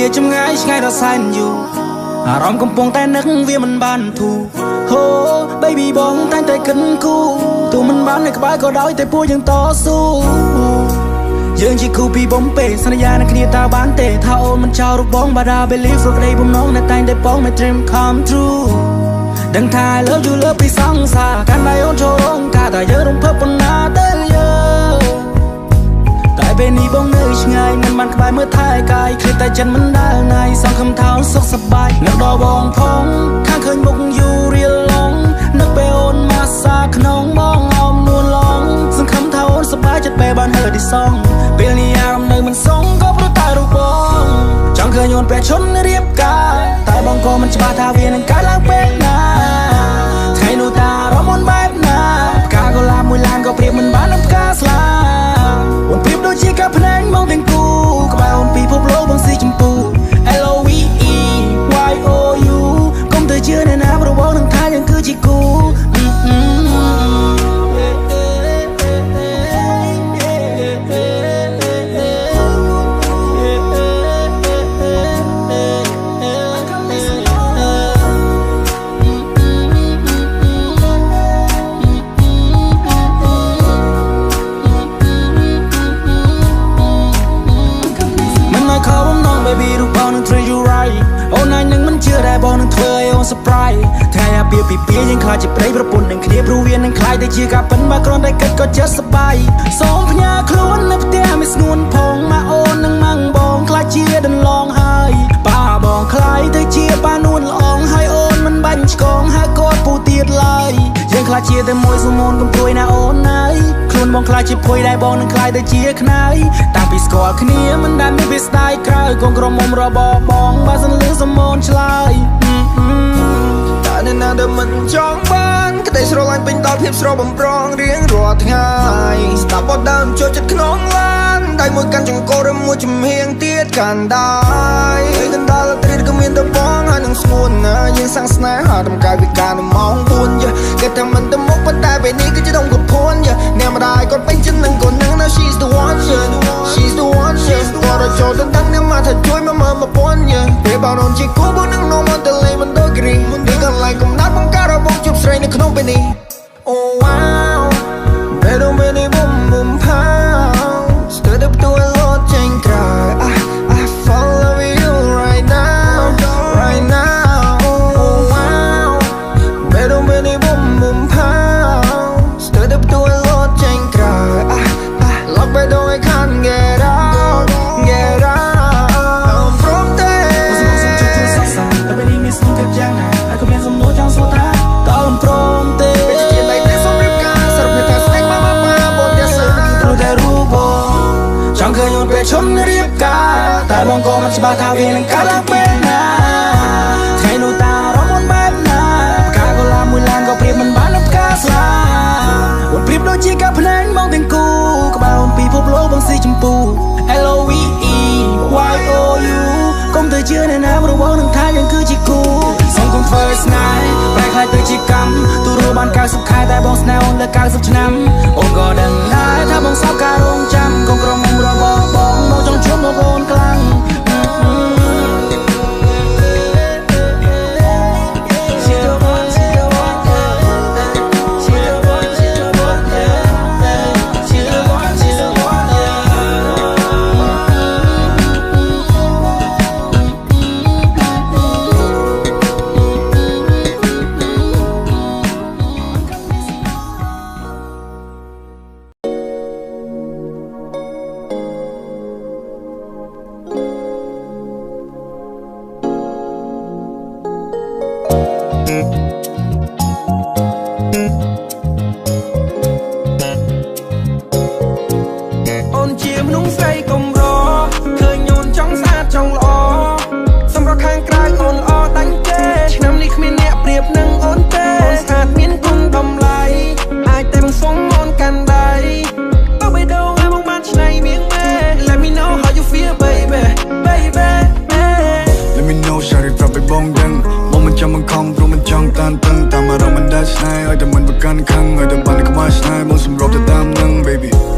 លាចំងាយឆ្ងាយដល់សែនយូរអារម្មណ៍កំពុងតែនឹកវាមិនបានធូរហូ baby បងតែងតែគិតគូទោះមិនបាននៅក្បែរក៏ដោយតែពួកយើងតស៊ូយើងជាគូពីបំពេសន្យានឹងគ្នាតើបានទេថាអូនមិនចោលរូបបង but I believe រកក្តីបំណងនៅតែងតែបង my dream come true ដឹងថា I love you លើពីសង្សារកាន់តែអូនចូលរងការតែយើងរំភើបប៉ុណ្ណាទៅយើងតែពេលនេះបងនៅឆ្ងាយមិនបានក្បែរមើលថែកាយឃ្លាតតែចិត្តមិនដែលថ្ងៃសង្ឃឹមថាអូនសុខសប្បាយនឹកដល់បងផងខាងឃើញមុខយូររៀលឡងនឹកពេលអូនមកសាក្នុងបងអមនួនឡងសង្ឃឹមថាអូនសប្បាយចិត្តពេលបានហឺទីសងពេលនេះអារម្មណ៍នៅមិនសងក៏ព្រោះតែរូបបងចង់ឃើញអូនពេលឈុនរៀបការតែបងក៏មិនច្បាស់ថាវានឹងកើតឡើងពេលណាថ្ងៃនោះតារំអូនបែបណាផ្កាកុលាបមួយឡានក៏ប្រៀបមិនបាននឹងផ្កាស្លាអូនប្រៀបដូចជាការភ្នែកមកទាំងគូក្បែរអូនពីភពលោកបងស៊ីចម្ពូ LOVE YOU កុំទៅជឿអ្នកណាព្រោះបងនឹងថាយើងគឺជាគូBaby រូបបងនឹង treat you right អូនឯងនឹងមិនជឿតែបងនឹងធ្វើឲ្យអូន surprise ថ្ងៃអាពាហ៍ពិពាហ៍យើងខ្លាចជាប្តីប្រពន្ធនឹងគ្នាព្រោះវានឹងខ្លាចតែជាការពិនបើគ្រាន់តែគិតក៏ចិត្តសប្បាយសូមផ្ញើខ្លួននៅផ្ទះមិនស្ងួនផងមកអូននឹងម៉ាំងបងខ្លាចជាដន្លងហើយប៉ាបងខ្លាយទៅជាប៉ានួនល្អងហើយអូនមិនបាញ់ឆ្កងហើយគាត់ពូទៀតឡើយយើងខ្លាចជាតែមួយសុំអូនកុំព្រួយណាអូនណាយខ្លួនបងខ្លាចជាភួយដែរបងនឹងខ្លាយទៅជាខ្នើយតាំងពីស្គាល់គ្នាមិនដែលមានវាស្ដាយក្រោយកូនក្រមុំរបស់បងបើសិនលឺសំអូនឆ្លើយតែអ្នកណាដែលមិនចង់បានក្តីស្រឡាញ់ពេញដល់ភាពស្រស់បំប្រងរៀងរាល់ថ្ងៃស្ដាប់បទដើមចូលចិត្តក្នុងឡានដៃមួយកាន់ចង្កូតឬមួយចំហៀងទៀតកាន់ដែរហើយកណ្ដាលត្រីក៏មានតែបងហើយនឹងស្ងួនណាយើងសាំងស្នេហាតម្កាយវិការនៅម៉ោង4យ៉ាគេថាមិនទៅមុខប៉ុន្តែពេលនេះគឺជាដងកំភួនយ៉ាអ្នកម្ដាយគាត់ពេញចិត្តនឹងកូននឹង now she's the one yeah she's the one yeah គាត់ឲ្យចូលទៅដឹងអ្នកមកថាជួយមកមើលមកពន់យ៉ាពេលបងអូនជាគូបងនឹងនាំមកទៅលេងមិនដូចគ្រីមិនដូចកន្លែងកំណត់បងការរបស់ជប់ស្រីនៅក្នុងពេលនេះ Oh wow ពេលដល់ពេលនេះបំផាស្ទើរតែផ្ទួយលោតចេញក្រៅ I fall in love with you right now right now Oh wow ពេលដល់ពេលនេះបំផាស្ទើរតែផ្ទួយលោតចេញក្រៅ Lock by door I can't get out get out ព្រមទេមកសុំជួយជួយសោះសាតែពេលនេះមានស្នូកយ៉ាងណាហើយក៏មានសំណួរចង់សួរថាតើមិនព្រមទេពេលជាដៃតែសុំរៀបការសរុបថាស្នេហ៍មកបងតែសើព្រោះតែរូបបងចង់ឃើញអូនពេលឈុំរៀបការតែបងក៏មិនច្បាស់ថាវានឹងកើតឡើងពេលណាថ្ងៃនោះតារំអូនបែបណាផ្កាកុលាបមួយឡានក៏ប្រៀបមិនបាននឹងផ្កាស្លាអូនប្រៀបដូចជាការភ្នែកមកទាំងគូក្បែរអូនពីភពលោកបងស៊ីចម្ពូ LOVE YOU កុំទៅជឿអ្នកណាព្រោះបងនឹងថាយើងគឺជាគូសូមកុំធ្វើឲ្យស្នេហ៍ប្រែខ្លាចទៅជាកម្មទូរបាន90ខែតែបងស្នេហ៍អូនលើ90ឆ្នាំអូនក៏ដឹងដែរថាបងសោកការរងចាំកុំក្រមុំរបស់បងមកចង់ជួបមកអូនខ្លាំង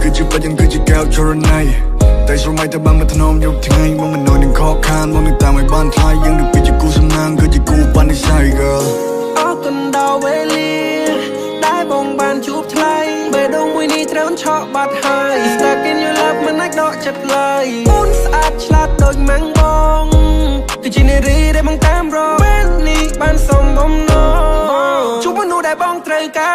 cứ chụp bắtยังcứ chỉ kéo cho rồi nàyแต่สมัยแต่บางมันถนอมยกที่ไงมึงมันนอนยังคอคานมึงนึกตามไอ้บ้านท้ายยังนึกไปจะกูสำนางก็จะกูปันในใส่ girl ออกกันดาวเวลีได้บงบานจูบไทยเบดงมุยนี่เทรนชอบบัดไฮสตากินอยู่ลับมันนักดอกจัดเลยปูนสะอาดฉลาดโดยมังบองคือจีเนรีได้บังตามรอเป็นนี่บ้านสมบมโนจูบมันนูได้บองเตรกา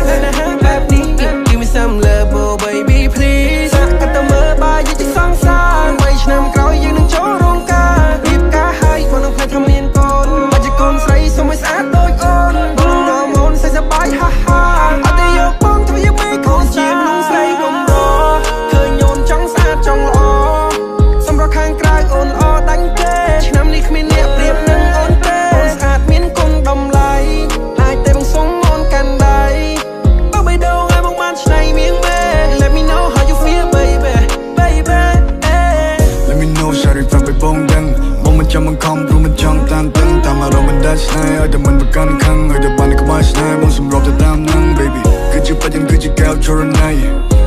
เลยนะฮะแบบนี้ Give me some love oh baby please สักกันตะเมื่อบายยิ่งสองสางไว้ฉันนำกรอยยังนึงโจรองการีบกาให้คนต้องเพลทำเมียนก่อนมาจะก่อนใส่สมัยสะอาดโดยอ่อนบนนอมอนใส่สบายฮ่าฮ่าเอาแต่ยกป้องทำยังไม่ขอจีบลุงใส่กลมรอเคยโยนจ้องสะอาดจ้องล้อสำหรับข้างกลางอ่อนอ้อดังเกฉันนำนี่ขมิ้นเนี่ยเปรียบนั่งอ่อนเต้สะอาดมิ้นคงดำไหลอายแต่บางสงมอนกันได้ต้องไปดูไงบางมันในเมียงแม่ Let me know how you feel baby baby Let me know ชาริฟังไปบงดังมองมันจำมันคอมรู้มันจังตามตั้งตามอารมณ์มันได้สไนเอาแต่มันประกันคังเอาแต่บ้านก็มาสไนมองสำรบจะตามนั่ง baby คือจะปัดยังคือจะแก้วโชว์ใน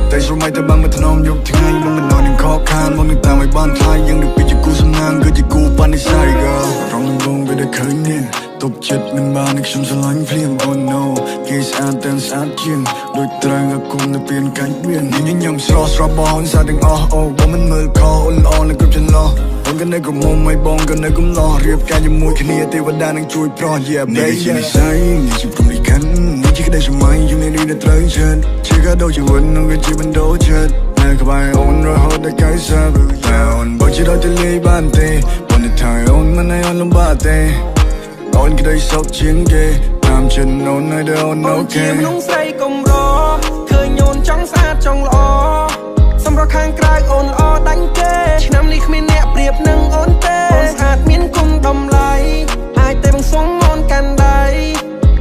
แต่สมัยแต่บางมันถนอมยกที่ไงมึงมันนอนยังคอคานมองนึกตามไอ้บ้านท้ายยังนึกไปจะกูสำนางก็จะกูปันในใส่ girl ร้องบงไปได้คืนเนี่ยตบจิตมันบานนึกฉันสลายเพลียง oh no กีสอาเต้นสาเจียงโดยตรังกับกูน่ะเปลี่ยนกันเวียนยิ่งยังสระสระบอลสาดึงอ๋อโอ้ว่ามันมือคออ่อนๆแล้วก็จะรอបងក៏នៅក៏មុំមិនបងក៏នៅកំឡោះរៀបការជាមួយគ្នាទេវតានឹងជួយប្រោះ yeah baby នេះជានិស័យនេះជាព្រំលិខិតនេះជាក្តីសម័យอยู่ในនេះត្រូវចិត្តជាក៏ដូចជាវិញនឹងជាបណ្ដោចិត្តនៅក្បែរអូនរហូតដល់កាយសាបតែអូនបើជាដល់ទៅលេបានទេបងទៅថៃអូនមិនឲ្យអូនលំបាកទេអូនក្តីសោកជាងគេតាមចិត្តអូនឲ្យដល់អូនអូខេមនុស្សស្រីកុំរឃើញអូនចង់ស្អាតចង់ល្អសម្រាប់ខាងក្រៅអូនល្អដាច់គេឆ្នាំនេះគ្មានអ្នកប្រៀបនឹងអូនទេអូនស្អាតមានគុណតម្លៃអាចតែបង្សងអូនកាន់ដៃ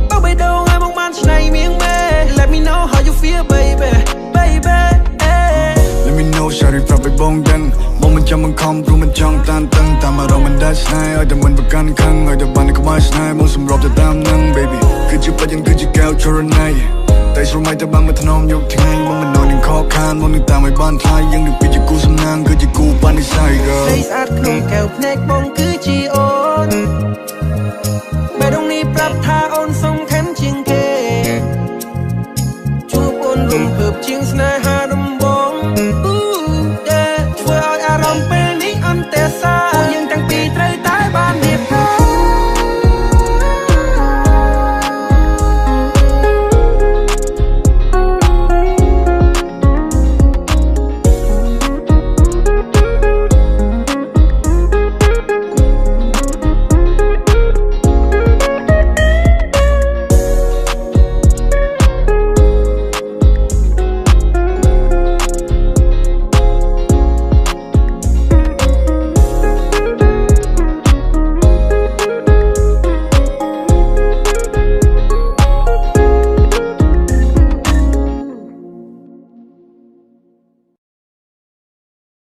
បើបីដងឲ្យមកបានឆ្នៃមៀងមេ Let me know how you feel baby baby Let me know ชาริฟังไปบงดังมองมันจำมันคอมรู้มันจ้องตามตั้งตามอารมณ์มันได้สไนเอาแต่มันประกันคังเอาแต่บ้านก็มาสไนมองสำรบจะตามนั่ง baby คือจะปัดยังคือจะแก้วโชว์ในแต่สมัยแต่บางมันถนอมยกที่ไงมึงมันนอนยังคอคานมึงนึกตามไอ้บ้านท้ายยังนึกไปจะกูสำนางก็จะกูปันในใส่ girl ใส่สะอาดขนมแก้วเพลกบงคือจีโอนแม่ตรงนี้ปรับท่า